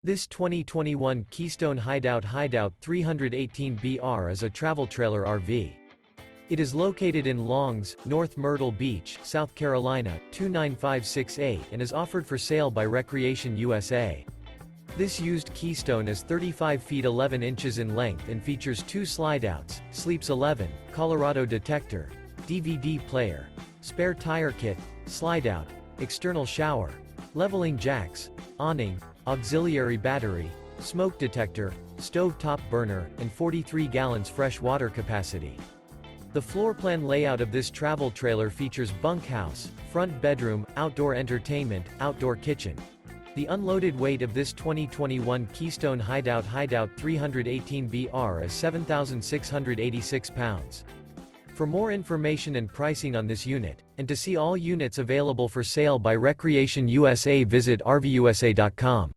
This 2021 Keystone Hideout Hideout 318BR is a travel trailer RV. It is located in Longs, North Myrtle Beach, South Carolina, 29568 and is offered for sale by Recreation USA. This used Keystone is 35 feet 11 inches in length and features 2 slideouts, sleeps 11, Colorado Detector, DVD player, spare tire kit, slideout, external shower, leveling jacks, awning, auxiliary battery, smoke detector, stove top burner, and 43 gallons fresh water capacity. The floor plan layout of this travel trailer features bunkhouse, front bedroom, outdoor entertainment, outdoor kitchen. The unloaded weight of this 2021 Keystone Hideout Hideout 318BR is 7,686 pounds. For more information and pricing on this unit, and to see all units available for sale by Recreation USA, visit RVUSA.com.